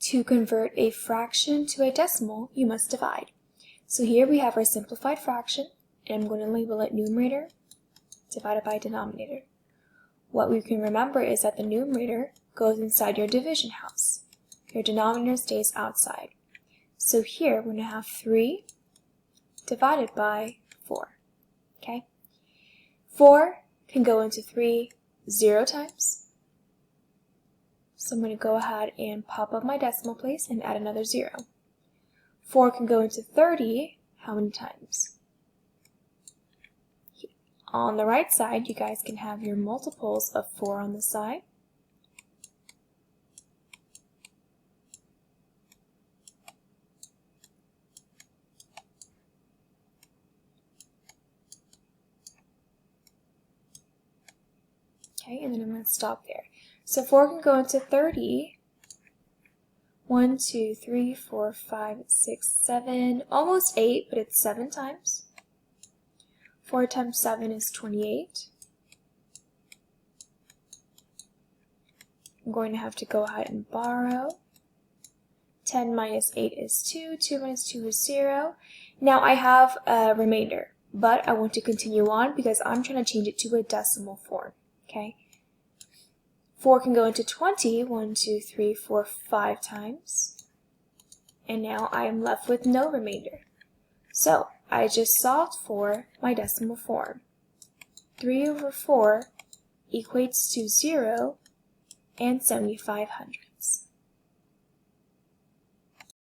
To convert a fraction to a decimal, you must divide. So here we have our simplified fraction, and I'm going to label it numerator divided by denominator. What we can remember is that the numerator goes inside your division house. Your denominator stays outside. So here we're going to have 3 divided by 4. Okay? 4 can go into 3 0 times. So I'm going to go ahead and pop up my decimal place and add another 0. 4 can go into 30 how many times? On the right side, you guys can have your multiples of 4 on the side. Okay, and then I'm going to stop there. So 4 can go into 30. 1, 2, 3, 4, 5, 6, 7, almost 8, but it's 7 times. 4 times 7 is 28. I'm going to have to go ahead and borrow. 10 minus 8 is 2. 2 minus 2 is 0. Now I have a remainder, but I want to continue on because I'm trying to change it to a decimal form. Okay? 4 can go into 20, 1, 2, 3, 4, 5 times. And now I am left with no remainder. So I just solved for my decimal form. 3 over 4 equates to 0 and 7/500.